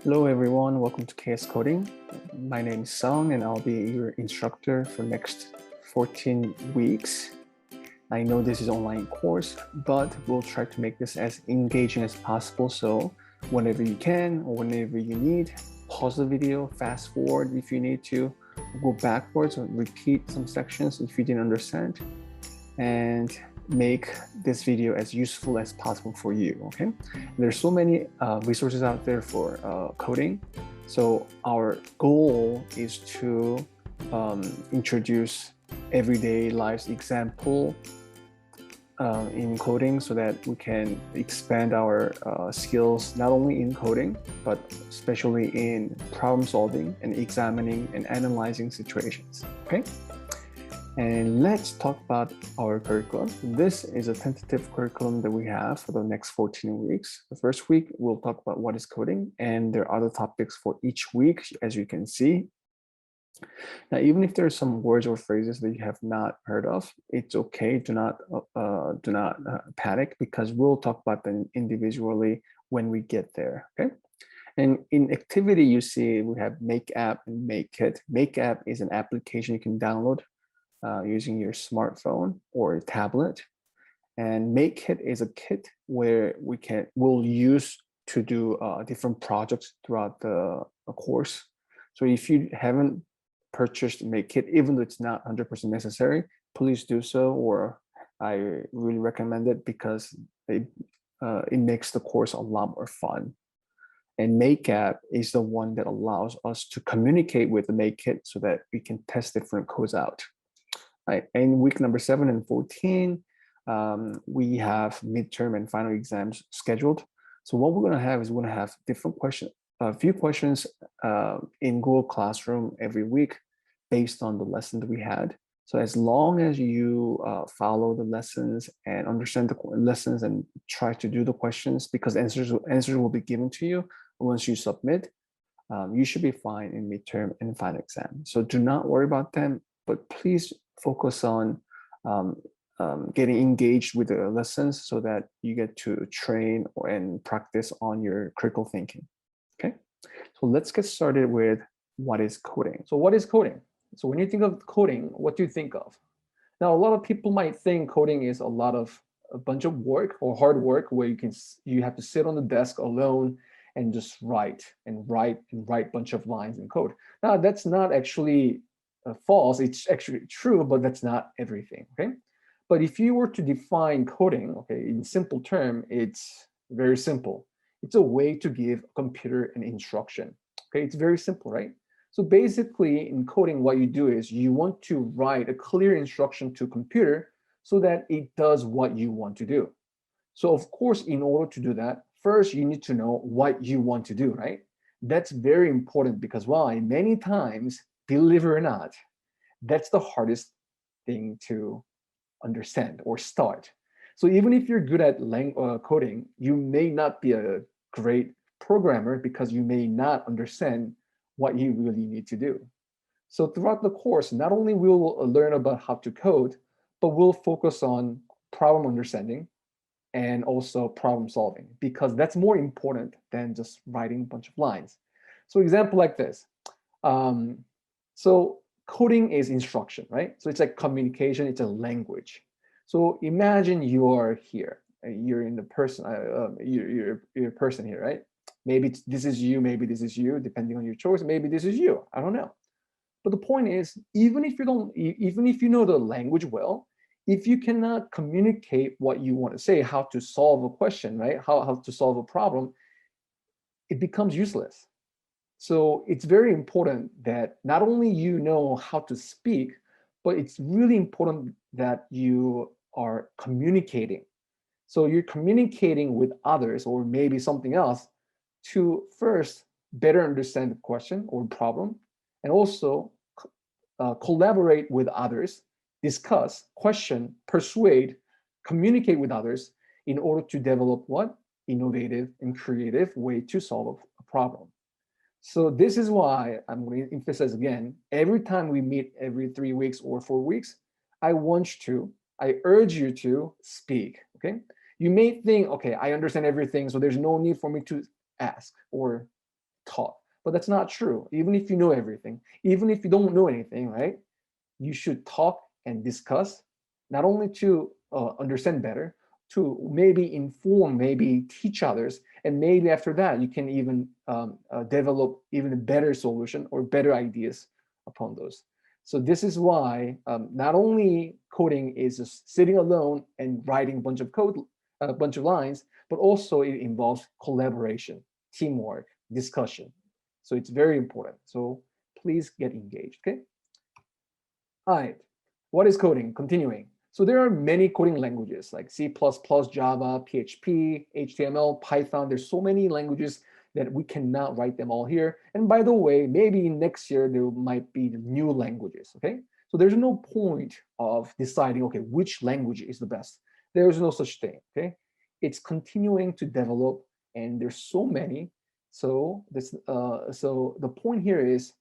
Hello everyone, welcome to KS Coding. My name is Sung and I'll be your instructor for next 14 weeks. I know this is an online course, but we'll try to make this as engaging as possible. So whenever you can or whenever you need, pause the video, fast forward if you need to, go backwards or repeat some sections if you didn't understand, and make this video as useful as possible for you, okay? There's so many resources out there for coding. So our goal is to introduce everyday life's example in coding so that we can expand our skills not only in coding, but especially in problem solving and examining and analyzing situations, okay? And let's talk about our curriculum. This is a tentative curriculum that we have for the next 14 weeks. The first week, we'll talk about what is coding, and there are other topics for each week, as you can see. Now, even if there are some words or phrases that you have not heard of, it's okay. Do not panic, because we'll talk about them individually when we get there, okay? And in activity, you see we have Make App and Make It. Make App is an application you can download using your smartphone or tablet. And Make It is a kit where we'll use to do different projects throughout the course. So if you haven't purchased Make It, even though it's not 100% necessary, please do so, or I really recommend it because it makes the course a lot more fun. And Make App is the one that allows us to communicate with the Make It so that we can test different codes out. Right. In week number 7 and 14, we have midterm and final exams scheduled. So what we're going to have is we're going to have different questions, a few questions in Google Classroom every week based on the lesson that we had. So as long as you follow the lessons and understand the lessons and try to do the questions, because answers will be given to you once you submit, you should be fine in midterm and final exam. So do not worry about them, but please focus on getting engaged with the lessons so that you get to train and practice on your critical thinking, okay? So let's get started with what is coding. So what is coding? So when you think of coding, what do you think of? Now, a lot of people might think coding is a bunch of work or hard work where you have to sit on the desk alone and just write a bunch of lines in code. Now, that's not actually false. It's actually true, but that's not everything, okay? But if you were to define coding, okay, in simple term, it's very simple. It's a way to give a computer an instruction, okay? It's very simple, right? So basically in coding, what you do is you want to write a clear instruction to a computer so that it does what you want to do. So of course, in order to do that, first you need to know what you want to do, right? That's very important because why? Many times, believe it or not, that's the hardest thing to understand or start. So even if you're good at coding, you may not be a great programmer because you may not understand what you really need to do. So throughout the course, not only will we learn about how to code, but we'll focus on problem understanding and also problem solving, because that's more important than just writing a bunch of lines. So example like this. So coding is instruction, right? So it's like communication, it's a language. So imagine you are here, you're in the person, you're a person here, right? Maybe this is you, maybe this is you, depending on your choice. Maybe this is you. I don't know. But the point is, even if you know the language well, if you cannot communicate what you want to say, how to solve a question, right? How to solve a problem, it becomes useless. So it's very important that not only you know how to speak, but it's really important that you are communicating. So you're communicating with others or maybe something else to first better understand the question or problem, and also collaborate with others, discuss, question, persuade, communicate with others in order to develop what? Innovative and creative way to solve a problem. So this is why I'm going to emphasize again, every time we meet every 3 weeks or 4 weeks, I urge you to speak, okay? You may think, okay, I understand everything, so there's no need for me to ask or taught. But that's not true. Even if you know everything, even if you don't know anything, right? You should talk and discuss, not only to understand better, to maybe inform, maybe teach others, and maybe after that you can even develop even a better solution or better ideas upon those. So this is why not only coding is just sitting alone and writing a bunch of code, a bunch of lines, but also it involves collaboration, teamwork, discussion. So it's very important. So please get engaged. Okay. All right. What is coding? Continuing. So there are many coding languages like C++, Java, PHP, HTML, Python. There's so many languages that we cannot write them all here. And by the way, maybe next year there might be new languages, okay? So there's no point of deciding, okay, which language is the best. There's no such thing, okay? It's continuing to develop and there's so many. So so the point here is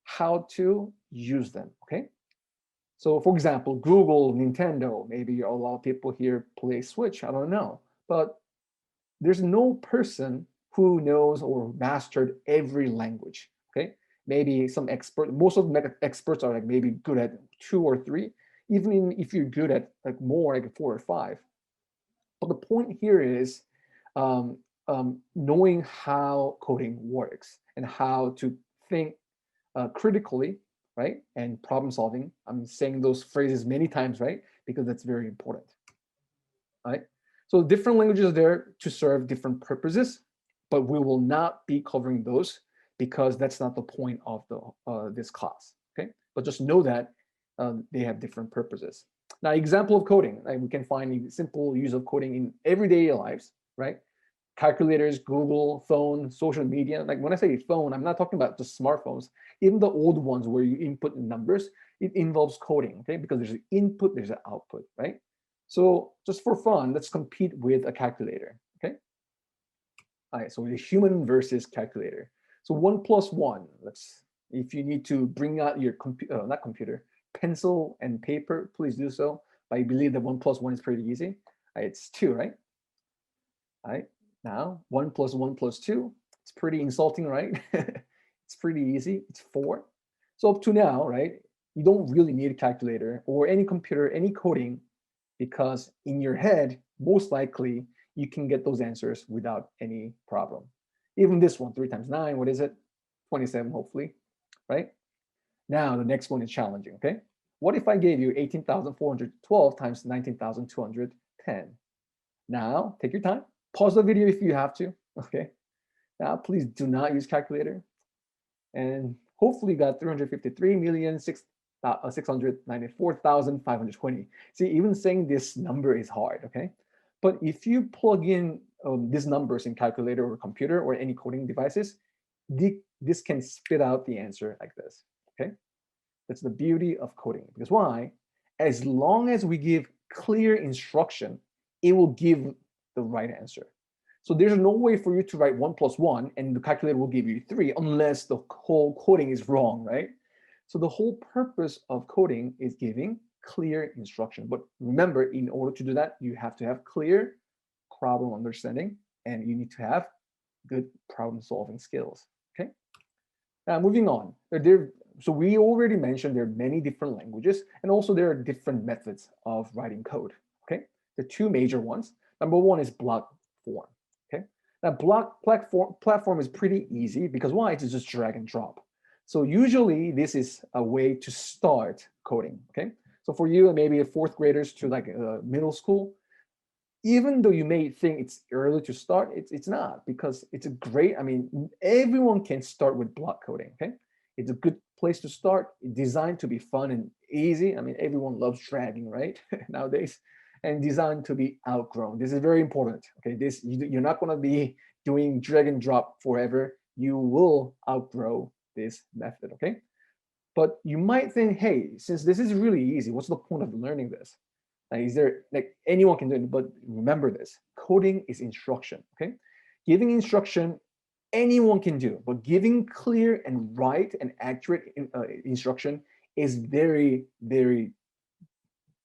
how to use them, okay? So for example, Google, Nintendo, maybe a lot of people here play Switch, I don't know. But there's no person who knows or mastered every language, okay? Maybe some expert, most of the experts are like maybe good at 2 or 3, even if you're good at like more, like 4 or 5. But the point here is um, knowing how coding works and how to think critically, right? And problem solving. I'm saying those phrases many times, right? Because that's very important, right? So different languages are there to serve different purposes, but we will not be covering those because that's not the point of the this class, okay? But just know that they have different purposes. Now, example of coding, we can find simple use of coding in everyday lives, right? Calculators, Google, phone, social media. Like when I say phone, I'm not talking about just smartphones. Even the old ones where you input numbers, it involves coding, okay? Because there's an input, there's an output, right? So just for fun, let's compete with a calculator, okay? All right, so the human versus calculator. So 1 + 1, if you need to bring out your not computer, pencil and paper, please do so. I believe that 1 + 1 is pretty easy. It's 2, right? All right, now 1 + 1 + 2, it's pretty insulting, right? It's pretty easy, it's 4. So up to now, right, you don't really need a calculator or any computer, any coding, because in your head, most likely, you can get those answers without any problem. Even this one, 3 times 9, what is it? 27, hopefully, right? Now, the next one is challenging, okay? What if I gave you 18,412 times 19,210? Now, take your time. Pause the video if you have to, okay? Now, please do not use calculator. And hopefully you got 353,694,520. See, even saying this number is hard, okay? But if you plug in these numbers in calculator or computer or any coding devices, this can spit out the answer like this, okay? That's the beauty of coding. Because why? As long as we give clear instruction, it will give the right answer. So there's no way for you to write 1 + 1 and the calculator will give you 3 unless the whole coding is wrong, right? So the whole purpose of coding is giving clear instruction. But remember, in order to do that, you have to have clear problem understanding and you need to have good problem solving skills, okay? Now moving on, so we already mentioned there are many different languages and also there are different methods of writing code, okay? The 2 major ones. Number 1 is block form. Okay, now block platform is pretty easy because why? It's just drag and drop. So usually this is a way to start coding. Okay, so for you maybe 4th graders to like middle school, even though you may think it's early to start, it's not, because it's a great. I mean, everyone can start with block coding. Okay, it's a good place to start. It's designed to be fun and easy. I mean, everyone loves dragging, right? Nowadays. And designed to be outgrown. This is very important. Okay, you're not going to be doing drag and drop forever. You will outgrow this method. Okay, but you might think, hey, since this is really easy, what's the point of learning this? Like, is there like anyone can do it? But remember this: coding is instruction. Okay, giving instruction anyone can do, but giving clear and right and accurate instruction is very, very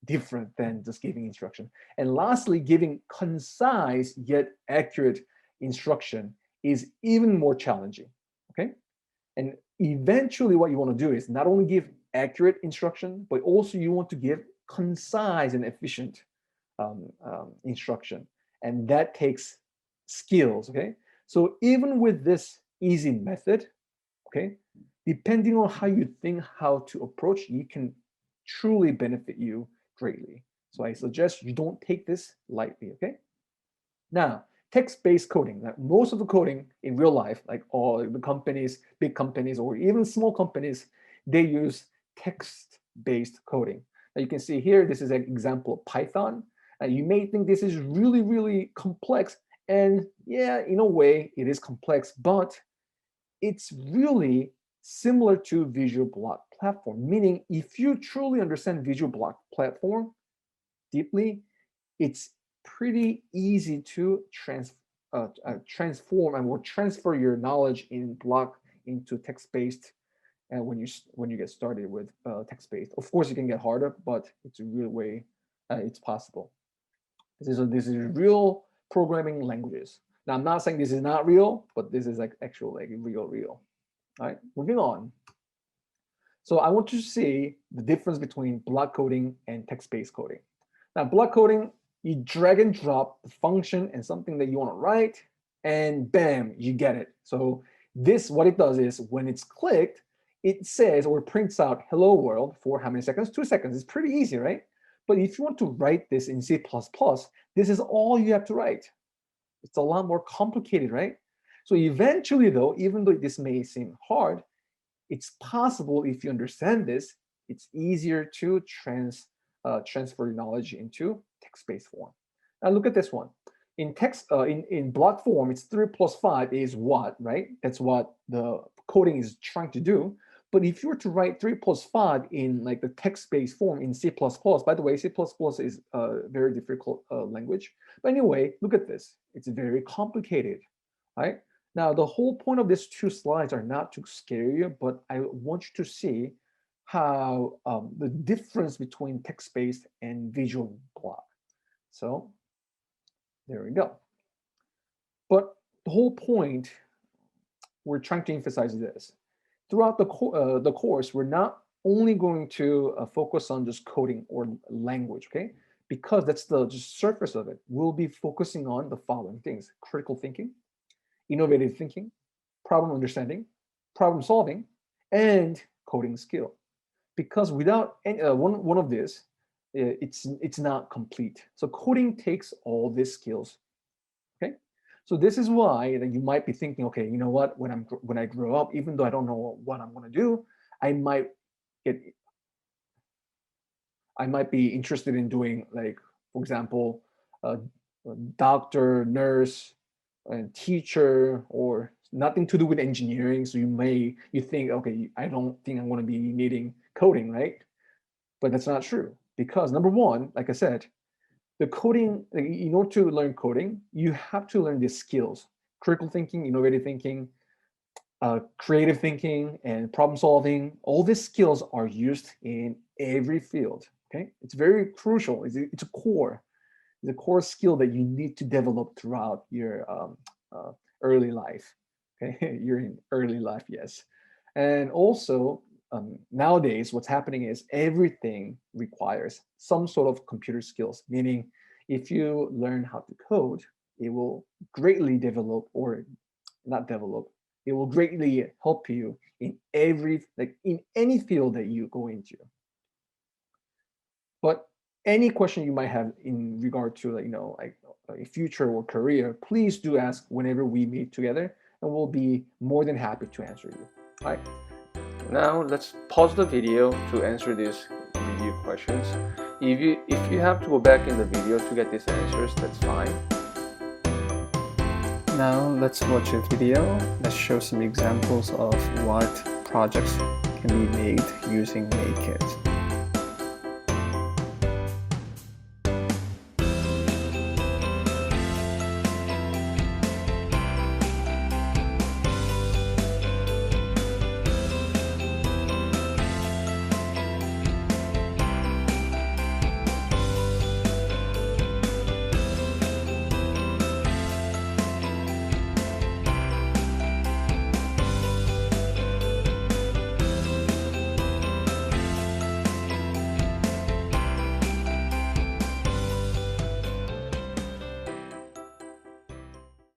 different than just giving instruction. And lastly, giving concise yet accurate instruction is even more challenging. okay? And eventually what you want to do is not only give accurate instruction, but also you want to give concise and efficient instruction. And that takes skills, okay? So even with this easy method, okay, depending on how you think how to approach, you can truly benefit you greatly. So I suggest you don't take this lightly, okay? Now, text-based coding. Now, most of the coding in real life, like all the companies, big companies, or even small companies, they use text-based coding. Now you can see here, this is an example of Python. You may think this is really, really complex. And yeah, in a way, it is complex, but it's really similar to Visual Block Platform, meaning if you truly understand Visual Block Platform deeply, it's pretty easy to transform and or transfer your knowledge in block into text-based. And when you get started with text-based, of course it can get harder, but it's a real way. It's possible. This is real programming languages. Now I'm not saying this is not real, but this is like actual like real. All right, moving on. So I want you to see the difference between block coding and text-based coding. Now block coding, you drag and drop the function and something that you want to write, and bam, you get it. So this, what it does is when it's clicked, it says or prints out hello world for how many seconds? 2 seconds. It's pretty easy, right? But if you want to write this in C++, this is all you have to write. It's a lot more complicated, right? So eventually though, even though this may seem hard, it's possible if you understand this, it's easier to transfer knowledge into text-based form. Now look at this one. In text, in block form, it's 3 plus 5 is what, right? That's what the coding is trying to do. But if you were to write 3 plus 5 in like the text-based form in C++, by the way, C++ is a very difficult language. But anyway, look at this. It's very complicated, right? Now, the whole point of these 2 slides are not to scare you, but I want you to see how the difference between text-based and visual block. So there we go. But the whole point we're trying to emphasize is this. Throughout the course, we're not only going to focus on just coding or language, okay? Because that's the just surface of it. We'll be focusing on the following things: critical thinking, innovative thinking, problem understanding, problem solving, and coding skill. Because without any, one of these, it's not complete. So coding takes all these skills. Okay, so this is why you might be thinking, okay, you know what? When I grow up, even though I don't know what I'm going to do, I might be interested in doing, like, for example, a doctor, nurse, and teacher, or nothing to do with engineering. So you think, okay, I don't think I'm going to be needing coding, right? But that's not true, because number one, like I said, the coding, in order to learn coding, you have to learn these skills: critical thinking, innovative thinking, creative thinking, and problem solving. All these skills are used in every field. Okay, it's very crucial. It's a core. It's a core skill that you need to develop throughout your early life. Okay, you're in early life, yes. And also, nowadays, what's happening is everything requires some sort of computer skills, meaning if you learn how to code, it will greatly develop, or not develop, it will greatly help you in in any field that you go into. But any question you might have in regard to a future or career, please do ask whenever we meet together, and we'll be more than happy to answer you. All right. Now let's pause the video to answer these review questions. If you have to go back in the video to get these answers, that's fine. Now let's watch a video that shows some examples of what projects can be made using Make It.